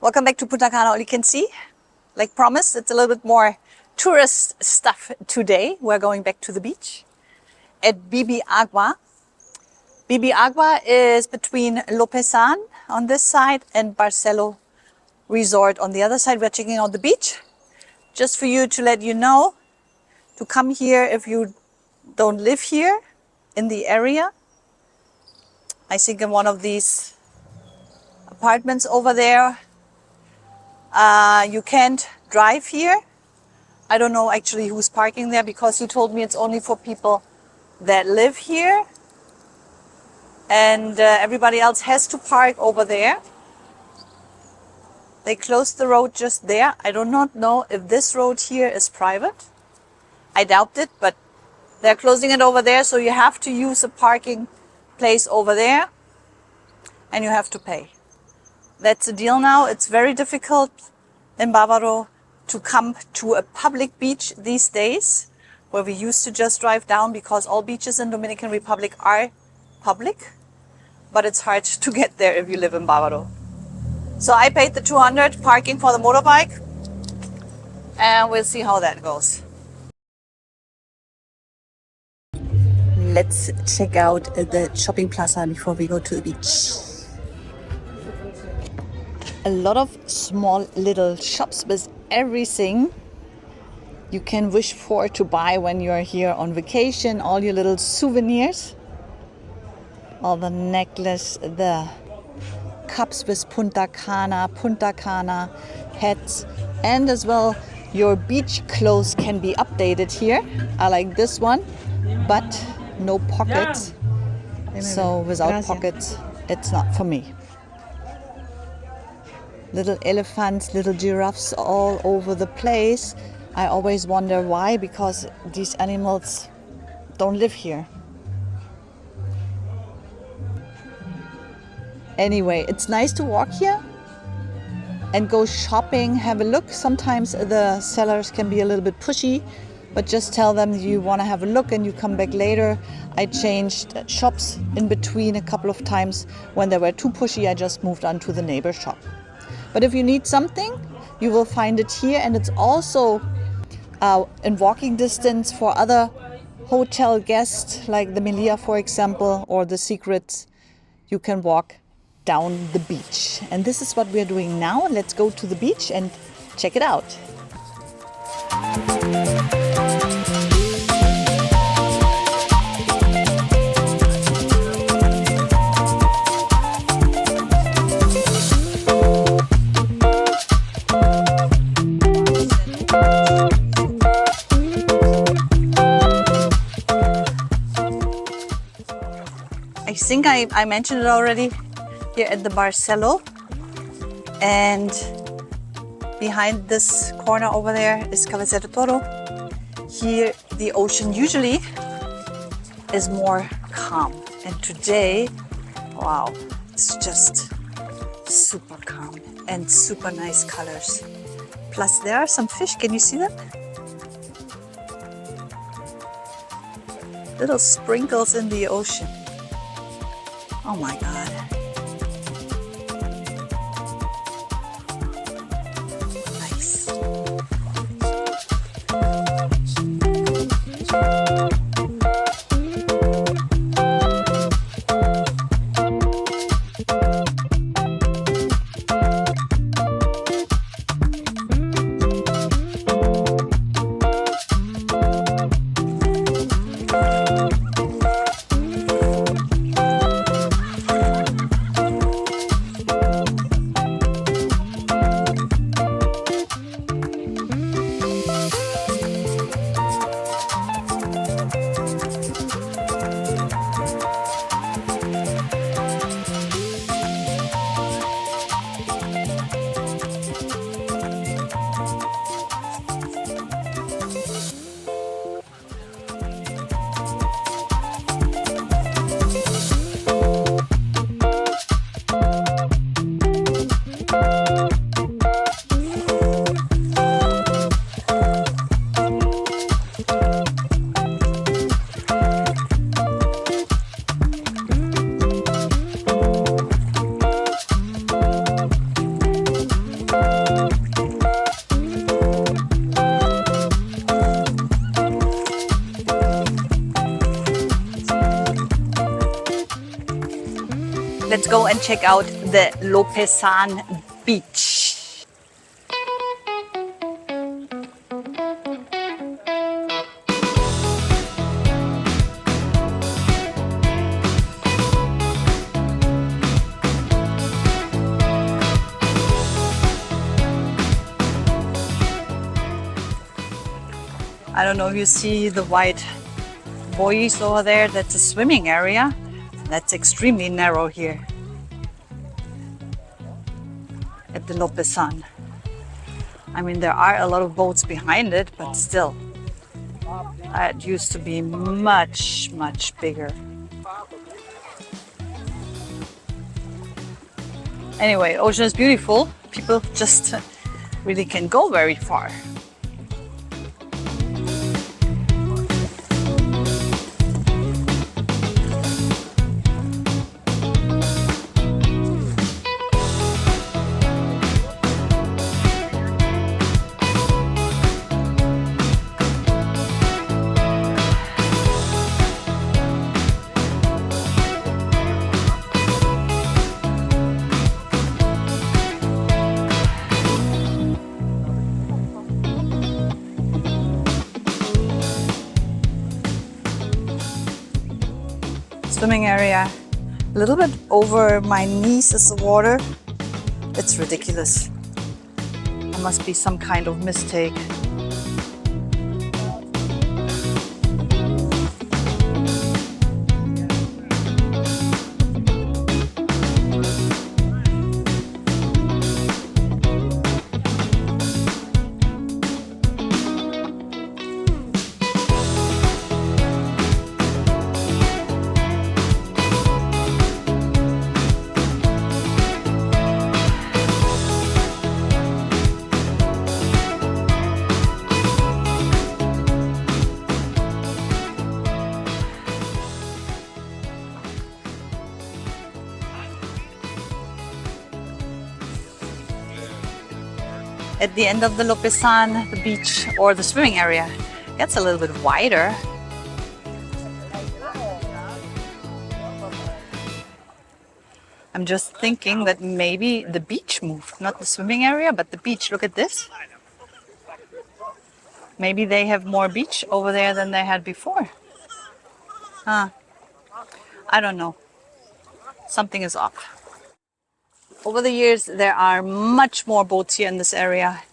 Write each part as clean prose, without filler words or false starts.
Welcome back to Punta Cana. All you can see, like promised, it's a little bit more tourist stuff today. We're going back to the beach at Bibi Agua. Bibi Agua is between Lopesan on this side and Barcelo Resort on the other side. We're checking out the beach. Just for you to let you know, to come here if you don't live here in the area. I think in one of these apartments over there. You can't drive here. I don't know actually who's parking there because he told me it's only for people that live here. And everybody else has to park over there. They closed the road just there. I do not know if this road here is private. I doubt it, but they're closing it over there. So you have to use a parking place over there and you have to pay. That's the deal now. It's very difficult in Bavaro to come to a public beach these days, where we used to just drive down because all beaches in Dominican Republic are public, but it's hard to get there if you live in Bavaro. So I paid the 200 parking for the motorbike, and we'll see how that goes. Let's check out the shopping plaza before we go to the beach. A lot of small little shops with everything you can wish for to buy when you're here on vacation. All your little souvenirs, all the necklace, the cups with Punta Cana hats, and as well your beach clothes can be updated here. I like this one, but no pockets. So without pockets, it's not for me. Little elephants, little giraffes all over the place. I always wonder why, because these animals don't live here. Anyway, it's nice to walk here and go shopping, have a look. Sometimes the sellers can be a little bit pushy, but just tell them you want to have a look and you come back later. I changed shops in between a couple of times. When they were too pushy, I just moved on to the neighbor shop. But if you need something, you will find it here, and it's also in walking distance for other hotel guests, like the Melia, for example, or the Secrets. You can walk down the beach. And this is what we're doing now. Let's go to the beach and check it out. I think I mentioned it already here at the Barcelo, and behind this corner over there is Cabecera Toro. Here the ocean usually is more calm, and today, wow, it's just super calm and super nice colors. Plus there are some fish, can you see them? Little sprinkles in the ocean. Oh my God. Nice. Let's go and check out the Lopesan Beach. I don't know if you see the white buoys over there. That's a swimming area. That's extremely narrow here at the Lopesan. I mean, there are a lot of boats behind it, but still, it used to be much, much bigger. Anyway, ocean is beautiful. People just really can go very far. Swimming area, a little bit over my knees is the water. It's ridiculous. There must be some kind of mistake. At the end of the Lopesan, the beach or the swimming area gets a little bit wider. I'm just thinking that maybe the beach moved, not the swimming area, but the beach. Look at this. Maybe they have more beach over there than they had before. I don't know. Something is off. Over the years, there are much more boats here in this area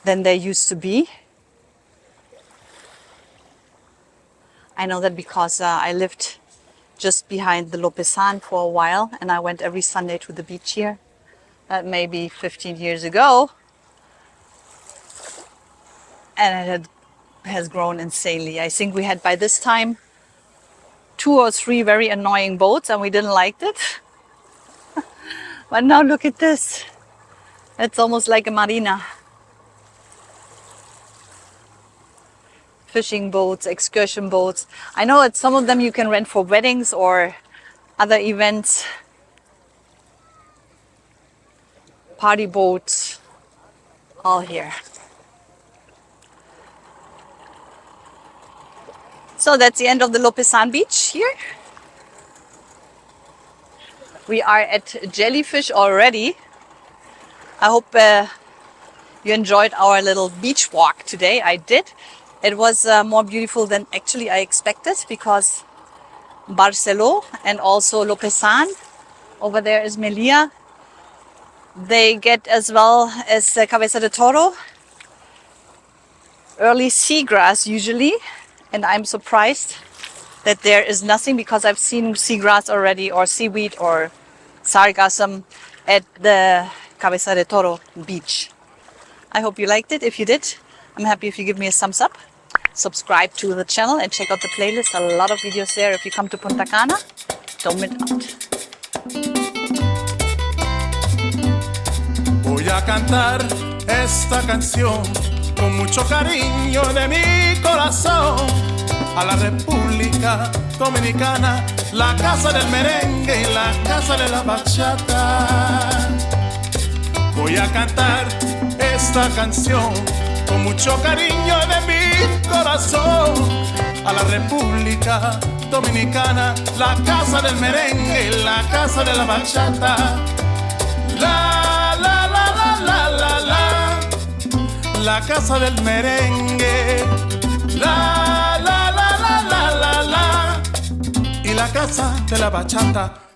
than there used to be. I know that because I lived just behind the Lopesan for a while, and I went every Sunday to the beach here. That may be 15 years ago. And it has grown insanely. I think we had by this time 2 or 3 very annoying boats and we didn't like it. But now look at this. It's almost like a marina. Fishing boats, excursion boats. I know that some of them you can rent for weddings or other events. Party boats, all here. So that's the end of the Lopesan Beach here. We are at Jellyfish already. I hope you enjoyed our little beach walk today. I did. It was more beautiful than actually I expected because Barcelo and also Lopesan, over there is Melilla. They get as well as Cabeza de Toro early seagrass usually, and I'm surprised that there is nothing because I've seen seagrass already or seaweed or sargassum at the Cabeza de Toro beach. I hope you liked it. If you did, I'm happy if you give me a thumbs up. Subscribe to the channel and check out the playlist. A lot of videos there if you come to Punta Cana. Don't miss out. Voy a cantar esta canción con mucho cariño de mi corazón a la República Dominicana, la casa del merengue y la casa de la bachata. Voy a cantar esta canción con mucho cariño de mi corazón a la República Dominicana, la casa del merengue, la casa de la bachata. La, la, la, la, la, la, la casa del merengue. La, la, la, la, la, la, la, y la casa de la bachata.